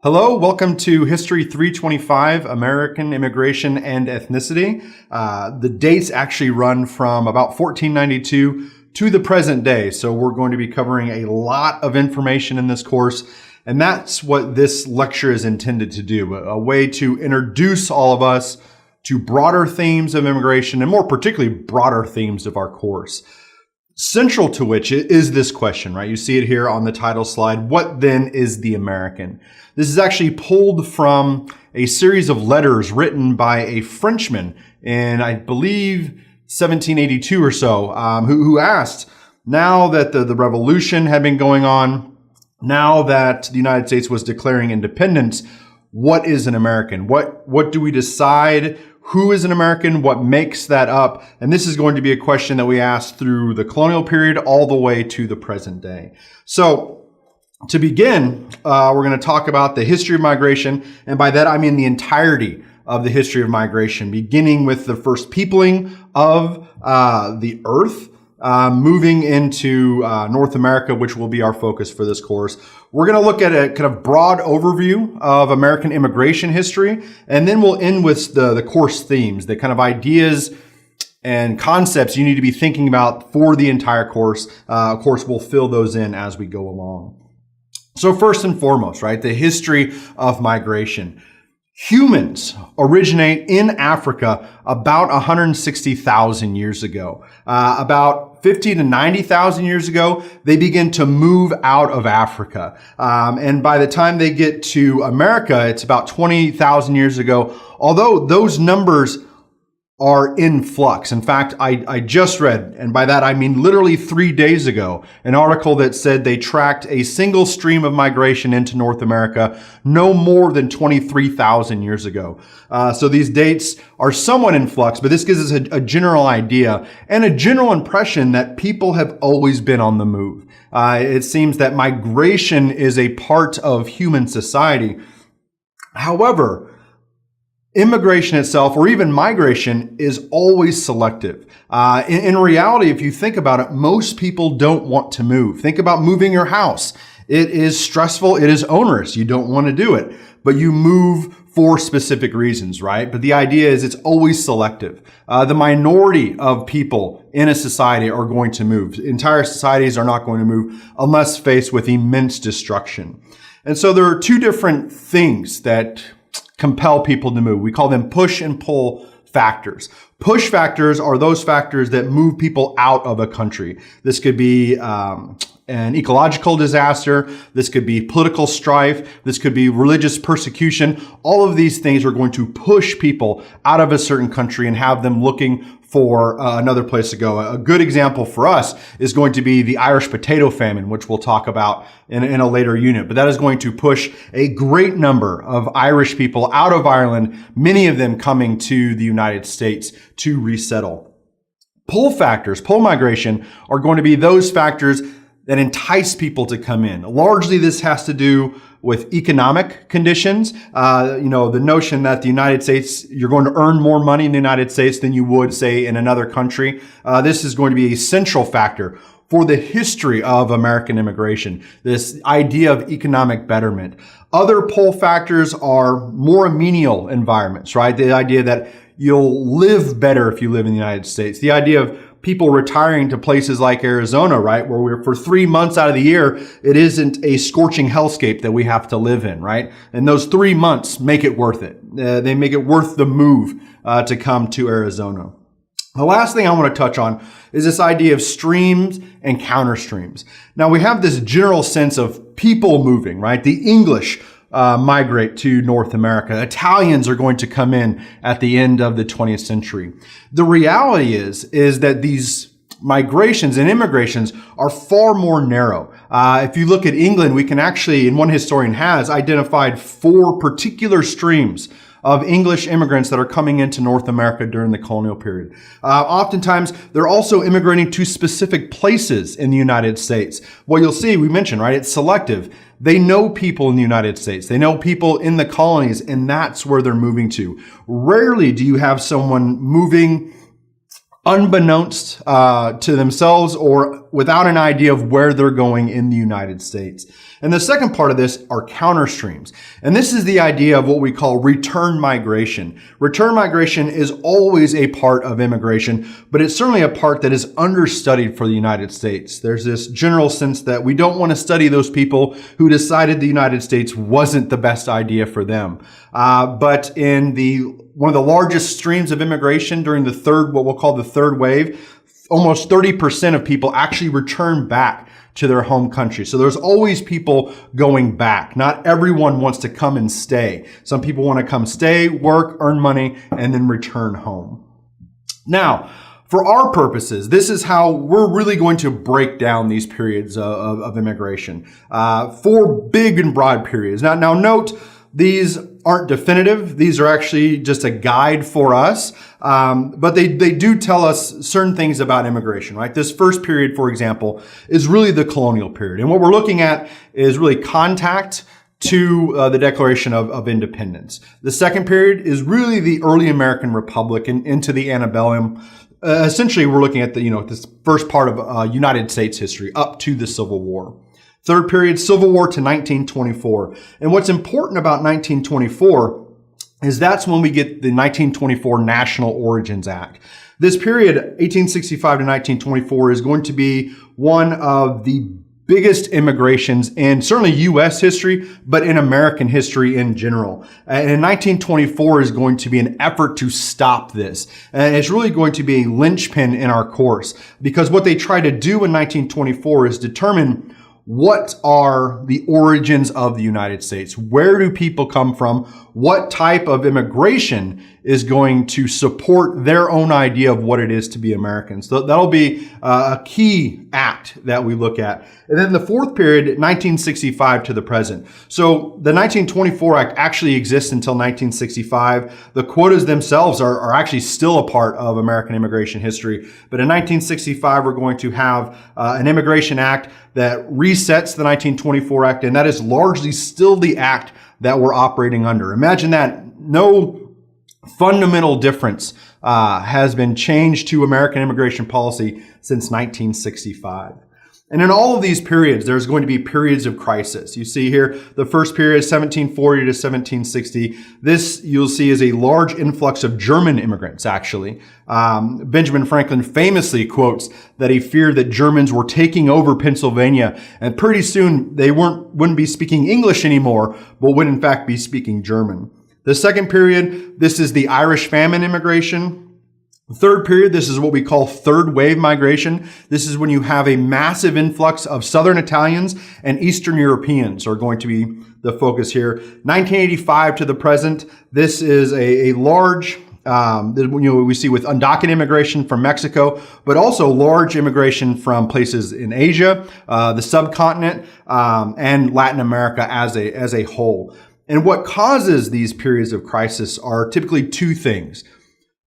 Hello, welcome to History 325, American Immigration and Ethnicity. The dates actually run from about 1492 to the present day, so we're going to be covering a lot of information in this course, and that's what this lecture is intended to do, a way to introduce all of us to broader themes of immigration, and more particularly broader themes of our course. Central to which is this question, right? You see it here on the title slide. What then is the American? This is actually pulled from a series of letters written by a Frenchman in, I believe, 1782 or so, who asked, now that the revolution had been going on, now that the United States was declaring independence, what is an American? What do we decide? Who is an American? What makes that up? And this is going to be a question that we ask through the colonial period all the way to the present day. So to begin, we're going to talk about the history of migration. And by that, I mean the entirety of the history of migration, beginning with the first peopling of the earth, moving into North America, which will be our focus for this course. We're going to look at a kind of broad overview of American immigration history, and then we'll end with the course themes, the kind of ideas and concepts you need to be thinking about for the entire course. Of course, we'll fill those in as we go along. So first and foremost, right, the history of migration. Humans originate in Africa about 160,000 years ago. About 50 to 90,000 years ago, they begin to move out of Africa. And by the time they get to America, it's about 20,000 years ago, although those numbers are in flux. In fact, I just read, and by that I mean literally 3 days ago, an article that said they tracked a single stream of migration into North America no more than 23,000 years ago. So these dates are somewhat in flux, but this gives us a general idea and a general impression that people have always been on the move. It seems that migration is a part of human society. However, immigration itself, or even migration, is always selective. In reality, if you think about it, most people don't want to move. Think about moving your house. It is stressful. It is onerous. You don't want to do it, but you move for specific reasons, right? But the idea is it's always selective. The minority of people in a society are going to move. Entire societies are not going to move unless faced with immense destruction. And so there are two different things that compel people to move. We call them push and pull factors. Push factors are those factors that move people out of a country. This could be an ecological disaster. This could be political strife. This could be religious persecution. All of these things are going to push people out of a certain country and have them looking for another place to go. A good example for us is going to be the Irish potato famine, which we'll talk about in a later unit. But that is going to push a great number of Irish people out of Ireland, many of them coming to the United States to resettle. Pull factors, pull migration, are going to be those factors that entice people to come in. Largely, this has to do with economic conditions. The notion that the United States, you're going to earn more money in the United States than you would, say, in another country. This is going to be a central factor for the history of American immigration, this idea of economic betterment. Other pull factors are more amenable environments, right? The idea that you'll live better if you live in the United States. The idea of people retiring to places like Arizona, right, where we're for 3 months out of the year, it isn't a scorching hellscape that we have to live in, right? And those 3 months make it worth it. They make it worth the move to come to Arizona. The last thing I want to touch on is this idea of streams and counter streams. Now, we have this general sense of people moving, right? The English migrate to North America. Italians are going to come in at the end of the 20th century. The reality is that these migrations and immigrations are far more narrow. If you look at England, we can actually, and one historian has identified 4 particular streams of English immigrants that are coming into North America during the colonial period. Oftentimes, they're also immigrating to specific places in the United States. Well, you'll see, we mentioned, right, it's selective. They know people in the United States. They know people in the colonies, and that's where they're moving to. Rarely do you have someone moving unbeknownst to themselves or without an idea of where they're going in the United States. And the second part of this are counter streams. And this is the idea of what we call return migration. Return migration is always a part of immigration, but it's certainly a part that is understudied for the United States. There's this general sense that we don't want to study those people who decided the United States wasn't the best idea for them. But in one of the largest streams of immigration during what we'll call the third wave, almost 30% of people actually return back to their home country. So there's always people going back. Not everyone wants to come and stay. Some people want to come stay, work, earn money, and then return home. Now, for our purposes, this is how we're really going to break down these periods of immigration. 4 big and broad periods. Now note, these aren't definitive. These are actually just a guide for us. But they do tell us certain things about immigration, right? This first period, for example, is really the colonial period. And what we're looking at is really contact to the Declaration of Independence. The second period is really the early American Republic and into the antebellum. Essentially, we're looking at this first part of United States history up to the Civil War. Third period, Civil War to 1924. And what's important about 1924 is that's when we get the 1924 National Origins Act. This period, 1865 to 1924, is going to be one of the biggest immigrations in certainly U.S. history, but in American history in general. And in 1924 is going to be an effort to stop this. And it's really going to be a linchpin in our course, because what they try to do in 1924 is determine what are the origins of the United States? Where do people come from? What type of immigration is going to support their own idea of what it is to be Americans? So that'll be a key act that we look at. And then the fourth period, 1965 to the present. So the 1924 Act actually exists until 1965. The quotas themselves are actually still a part of American immigration history. But in 1965, we're going to have an immigration act that resets the 1924 Act, and that is largely still the act that we're operating under. Imagine that. No fundamental difference has been changed to American immigration policy since 1965. And in all of these periods, there's going to be periods of crisis. You see here, the first period is 1740 to 1760. This, you'll see, is a large influx of German immigrants, actually. Benjamin Franklin famously quotes that he feared that Germans were taking over Pennsylvania, and pretty soon they wouldn't be speaking English anymore, but would in fact be speaking German. The second period, this is the Irish famine immigration. The third period, this is what we call third wave migration. This is when you have a massive influx of Southern Italians and Eastern Europeans are going to be the focus here. 1985 to the present, this is a large, we see with undocumented immigration from Mexico, but also large immigration from places in Asia, the subcontinent, and Latin America as a whole. And what causes these periods of crisis are typically two things: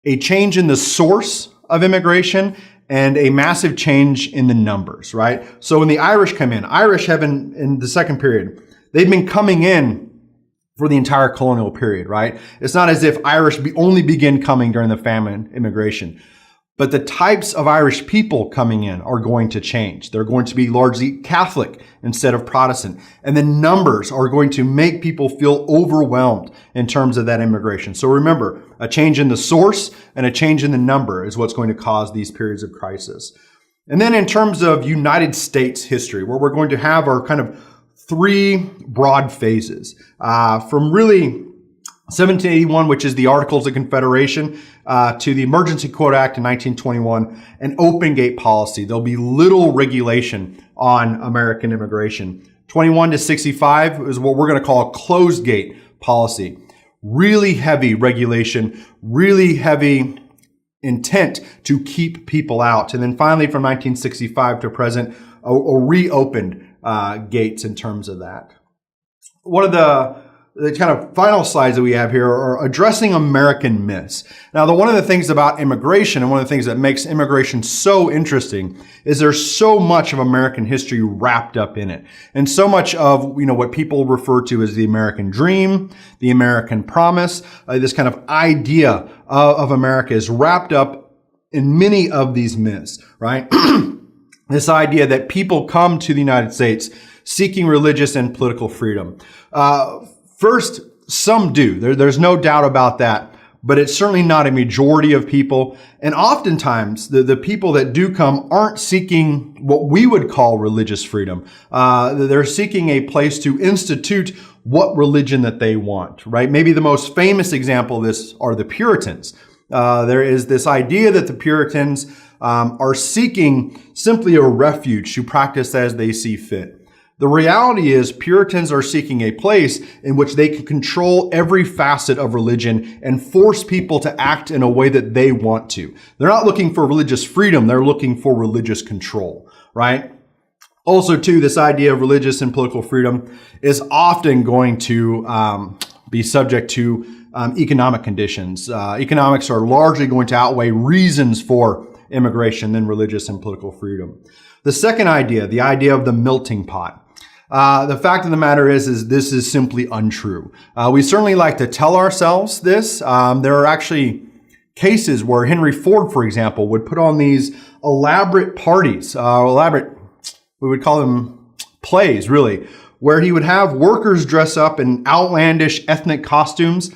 a change in the source of immigration and a massive change in the numbers, right? So when the Irish come in, Irish have in the second period, they've been coming in for the entire colonial period, right? It's not as if Irish only begin coming during the famine immigration. But the types of Irish people coming in are going to change. They're going to be largely Catholic instead of Protestant. And the numbers are going to make people feel overwhelmed in terms of that immigration. So remember, a change in the source and a change in the number is what's going to cause these periods of crisis. And then in terms of United States history, where we're going to have our kind of 3 broad phases, from really 1781, which is the Articles of Confederation, to the Emergency Quota Act in 1921, and open gate policy. There'll be little regulation on American immigration. 21 to 65 is what we're going to call a closed gate policy. Really heavy regulation, really heavy intent to keep people out. And then finally, from 1965 to present, a reopened gates in terms of that. One of the kind of final slides that we have here are addressing American myths. Now, one of the things about immigration and one of the things that makes immigration so interesting is there's so much of American history wrapped up in it. And so much of, what people refer to as the American dream, the American promise, this kind of idea of America is wrapped up in many of these myths, right? this idea that people come to the United States seeking religious and political freedom. First, some do. There's no doubt about that. But it's certainly not a majority of people. And oftentimes, the people that do come aren't seeking what we would call religious freedom. They're seeking a place to institute what religion that they want, right? Maybe the most famous example of this are the Puritans. There is this idea that the Puritans are seeking simply a refuge to practice as they see fit. The reality is Puritans are seeking a place in which they can control every facet of religion and force people to act in a way that they want to. They're not looking for religious freedom. They're looking for religious control, right? Also, too, this idea of religious and political freedom is often going to be subject to economic conditions. Economics are largely going to outweigh reasons for immigration than religious and political freedom. The second idea, the idea of the melting pot. The fact of the matter is this is simply untrue. We certainly like to tell ourselves this. There are actually cases where Henry Ford, for example, would put on these elaborate parties, we would call them plays, really, where he would have workers dress up in outlandish ethnic costumes.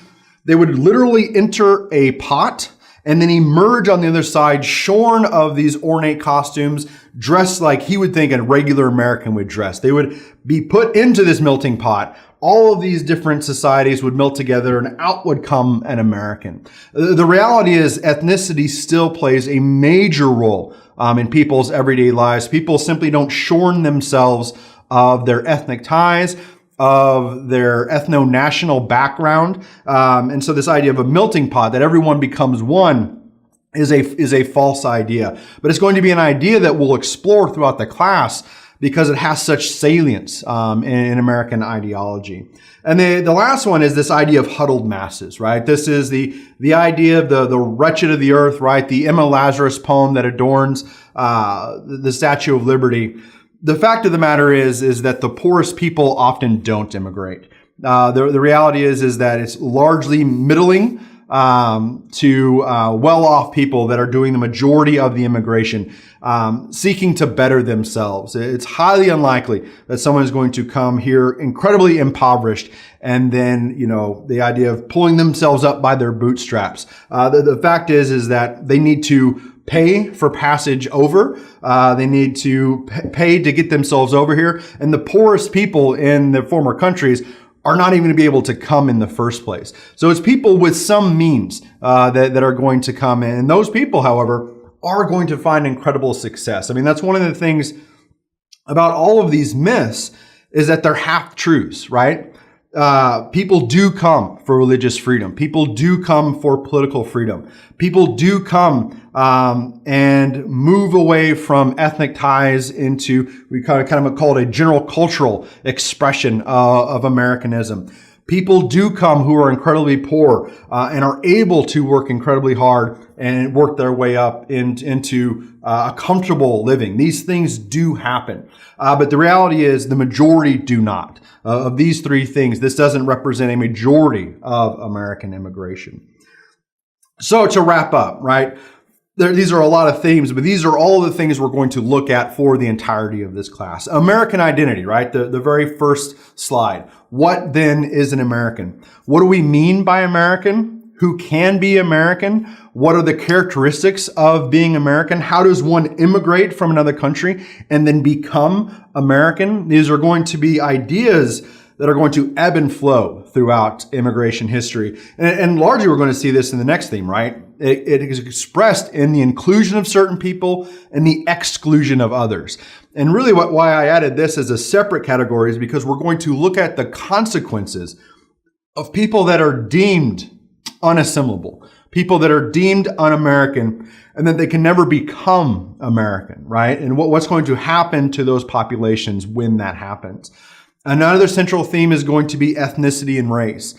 They would literally enter a pot and then emerge on the other side shorn of these ornate costumes, dressed like he would think a regular American would dress. They would be put into this melting pot. All of these different societies would melt together and out would come an American. The reality is ethnicity still plays a major role in people's everyday lives. People simply don't shorn themselves of their ethnic ties, of their ethno-national background. And so this idea of a melting pot, that everyone becomes one, is a false idea. But it's going to be an idea that we'll explore throughout the class because it has such salience in American ideology. And the last one is this idea of huddled masses, right? This is the idea of the wretched of the earth, right? The Emma Lazarus poem that adorns the Statue of Liberty. The fact of the matter is that the poorest people often don't immigrate. The reality is that it's largely middling to well-off people that are doing the majority of the immigration, seeking to better themselves. It's highly unlikely that someone is going to come here incredibly impoverished and then, the idea of pulling themselves up by their bootstraps. The fact is that they need to pay for passage over. They need to pay to get themselves over here. And the poorest people in the former countries are not even going to be able to come in the first place. So it's people with some means that are going to come in. And those people, however, are going to find incredible success. I mean, that's one of the things about all of these myths is that they're half-truths, right? People do come for religious freedom. People do come for political freedom. People do come and move away from ethnic ties into, we kind of call it a general cultural expression of Americanism. People do come who are incredibly poor and are able to work incredibly hard and work their way up into a comfortable living. These things do happen. But the reality is the majority do not. Of these three things, this doesn't represent a majority of American immigration. So to wrap up, right? These are a lot of themes, but these are all the things we're going to look at for the entirety of this class. American identity, right? The very first slide. What then is an American? What do we mean by American? Who can be American? What are the characteristics of being American? How does one immigrate from another country and then become American? These are going to be ideas that are going to ebb and flow throughout immigration history. And largely we're going to see this in the next theme, right? It is expressed in the inclusion of certain people and the exclusion of others. And really why I added this as a separate category is because we're going to look at the consequences of people that are deemed unassimilable, people that are deemed un-American, and that they can never become American, right? And what's going to happen to those populations when that happens. Another central theme is going to be ethnicity and race.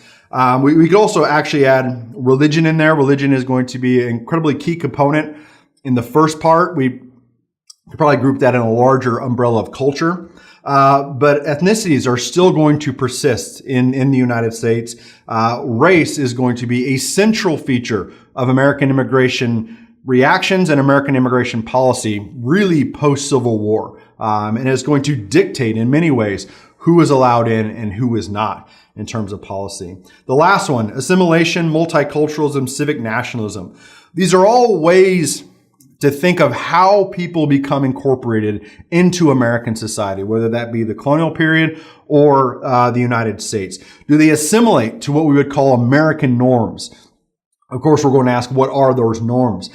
We could also actually add religion in there. Religion is going to be an incredibly key component. In the first part, we could probably group that in a larger umbrella of culture. But ethnicities are still going to persist in the United States. Race is going to be a central feature of American immigration reactions and American immigration policy really post-Civil War. And it's going to dictate in many ways who is allowed in and who is not in terms of policy. The last one, assimilation, multiculturalism, civic nationalism. These are all ways to think of how people become incorporated into American society, whether that be the colonial period or the United States. Do they assimilate to what we would call American norms? Of course, we're going to ask, what are those norms?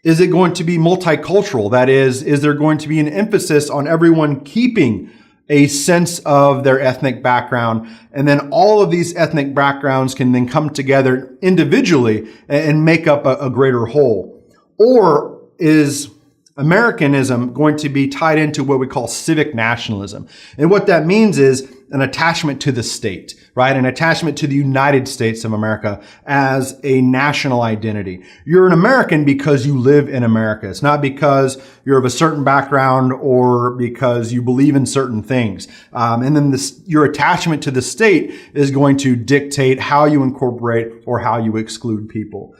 Is it going to be multicultural? That is there going to be an emphasis on everyone keeping a sense of their ethnic background, and then all of these ethnic backgrounds can then come together individually and make up a greater whole? Or is Americanism going to be tied into what we call civic nationalism? And what that means is an attachment to the state, right? An attachment to the United States of America as a national identity. You're an American because you live in America. It's not because you're of a certain background or because you believe in certain things. And then your attachment to the state is going to dictate how you incorporate or how you exclude people.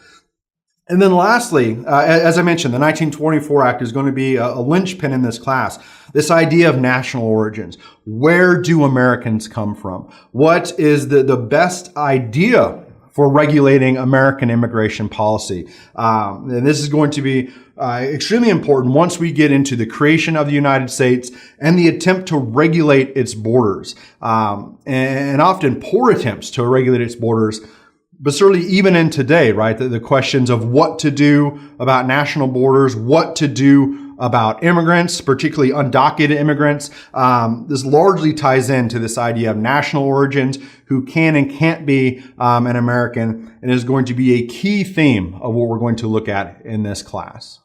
And then lastly, as I mentioned, the 1924 Act is going to be a linchpin in this class. This idea of national origins. Where do Americans come from? What is the best idea for regulating American immigration policy? And this is going to be extremely important once we get into the creation of the United States and the attempt to regulate its borders, and often poor attempts to regulate its borders. But certainly even in today, right, the questions of what to do about national borders, what to do about immigrants, particularly undocumented immigrants, this largely ties into this idea of national origins, who can and can't be an American, and is going to be a key theme of what we're going to look at in this class.